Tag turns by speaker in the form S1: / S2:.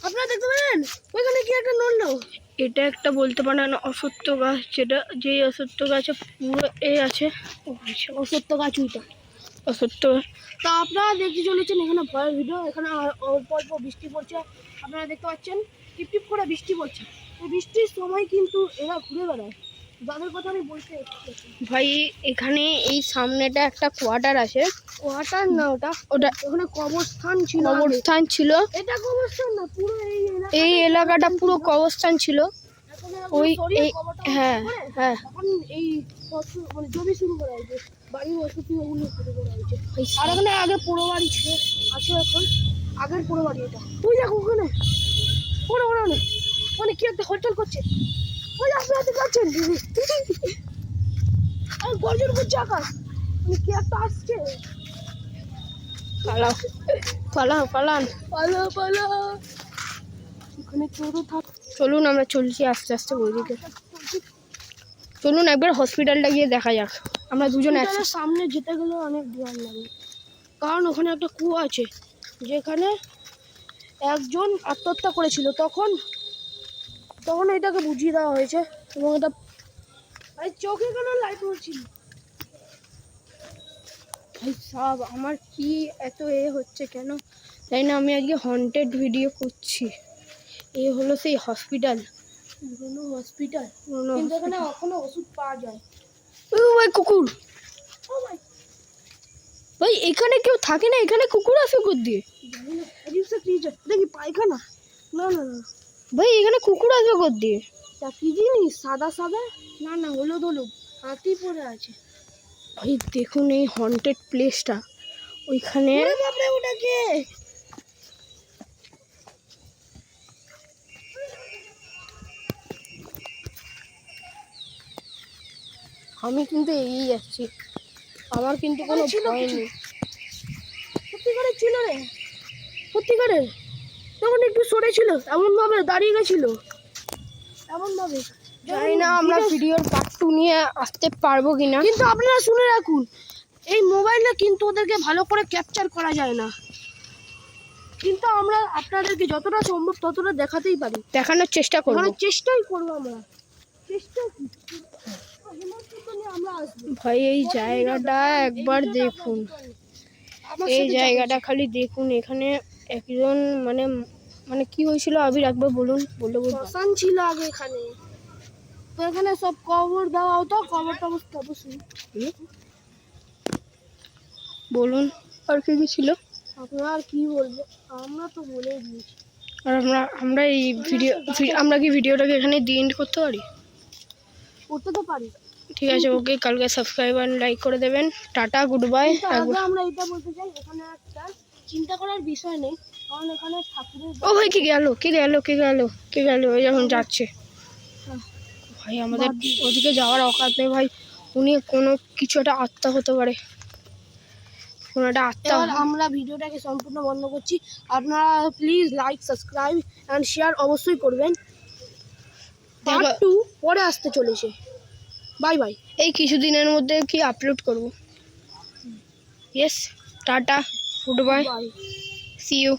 S1: আপনারা দেখতে পেলেন ওইখানে কি একটা নড়লো?
S2: এটা একটা বলতে পারেন অসত্য গাছ, যেটা যেই অসত্য গাছে পুরো এ আছে।
S1: অসত্য গাছ ওইটা
S2: অসত্য।
S1: তা আপনারা দেখতে চলেছেন এখানে ভয়ের ভিডিও। এখানে অল্প অল্প বৃষ্টি পড়ছে, আপনারা দেখতে পাচ্ছেন টিপ টিপ করে বৃষ্টি পড়ছে। এই বৃষ্টির সময় কিন্তু এরা ঘুরে বেড়ায়, যাদের কথা আমি বলতে
S2: ভাই এখানে এই সামনেটা একটা কোয়ার্টার আছে।
S1: কোয়ার্টার না, ওটা ওখানে কবরস্থান ছিল।
S2: কবরস্থান ছিল।
S1: এটা কবরস্থান না, পুরো
S2: এই এলাকাটা পুরো কবরস্থান ছিল। ওই হ্যাঁ হ্যাঁ
S1: এখন এই মানে জমি শুরু করা হয়েছে, বাড়ির বসতি ওগুলো শুরু করা হয়েছে। আর এখানে আগে পোড়ো বাড়ি ছিল, আছে এখন আগের পোড়ো বাড়ি এটা। ওই দেখো ওখানে ওরা ওরা মানে কি একটা হলচল করছে। ওই আপনারা দেখতে পাচ্ছেন আর গর্জন করছে আকাশ, মানে কি একটা আসছে।
S2: পালাও পালাও পালান
S1: পালা পালা, ওখানে চোরও থাক।
S2: চলুন আমরা চলছি আস্তে আস্তে ওইদিকে। চলুন একবার হসপিটালটা গিয়ে দেখা যাক। আমরা দুজন একসাথে।
S1: সামনে যেতে গেলে অনেক ভয় লাগে, কারণ ওখানে একটা কুয়ো আছে যেখানে একজন আত্মহত্যা করেছিল। তখন এটাকে বুঝিয়ে দেওয়া হয়েছে এবং এটা চোখে কেন লাইট পড়ছিল।
S2: ভাই সব আমার কি এত এ হচ্ছে কেন তাই না? আমি আজকে হন্টেড ভিডিও করছি। এ হলো সেই হসপিটাল,
S1: পুরোনো হসপিটাল, কিন্তু এখানে এখনো ওষুধ পাওয়া যায়।
S2: ও ভাই কুকুর,
S1: ও ভাই
S2: ভাই এখানে কেউ থাকে না, এখানে কুকুর আসে কুকুর দিয়ে।
S1: দেখি পায়খানা, না না না
S2: ভাই এখানে কুকুর আসবে কোথা দিয়ে?
S1: তা কি জিনিস সাদা সাদা, না না হলুদ হলুদ হাতি পড়ে আছে।
S2: ভাই দেখুন এই হন্টেড প্লেসটা, ওইখানে
S1: ওটাকে
S2: আমি কিন্তু এগিয়ে যাচ্ছি, আমার কিন্তু কোনো ভয় নেই।
S1: সত্যিকারের ছিল রে, সত্যিকারের। তখন একটু সরে ছিল, এমন ভাবে দাঁড়িয়ে গেছিল, এমন ভাবে।
S2: জানি না আমরা ভিডিওর পার্ট 2 নিয়ে আসতে পারবো কিনা,
S1: কিন্তু আপনারা শুনে রাখুন, এই মোবাইলে কিন্তু ওদেরকে ভালো করে ক্যাপচার করা যায় না, কিন্তু আমরা আপনাদেরকে যতটা সম্ভব ততটা দেখাতেই পারি,
S2: দেখানোর চেষ্টা করব।
S1: চেষ্টাই করবো আমরা, চেষ্টা আমরা আসবো।
S2: ভাই এই জায়গাটা একবার দেখুন, এই জায়গাটা খালি দেখুন। এখানে একজন মানে মানে কি হয়েছিল আবির একবার বলুন, বলে
S1: শ্মশান ছিল আগে এখানে, তো এখানে সব কবর দেওয়া হতো, কবর টবর
S2: বলুন আর কি কি ছিল।
S1: আপনারা আর কি বলবো, আমরা তো বলেই দিয়েছি।
S2: আর আমরা এই আমরা কি ভিডিওটাকে এখানে দিয়ে এন্ড করতে পারি?
S1: করতে তো পারি।
S2: ঠিক আছে, ওকে, কালকে সাবস্ক্রাইব আর লাইক করে দেবেন। Tata, good by.
S1: আমরা এটা বলতে চাই, এখানে একটা চিন্তা করার বিষয় নেই, কারণ এখানে ঠাকুরের।
S2: ও ভাই কে গেল কে গেল কে গেল কে গেল? ওই যখন যাচ্ছে ভাই, আমাদের ওদিকে যাওয়ার অকাত নেই ভাই। উনি কোনো কিছু একটা আত্মা হতে পারে, কোনো একটা আত্মা।
S1: আমরা ভিডিওটাকে সম্পূর্ণ বন্ধ করছি। আপনারা please like, subscribe and share অবশ্যই করবেন। পার্ট 2 পরে আসতে চলেছে। Bye bye.
S2: এই কিছুদিনের মধ্যে কি আপলোড করব। ইয়েস, টাটা, গুড বাই, সি ইউ।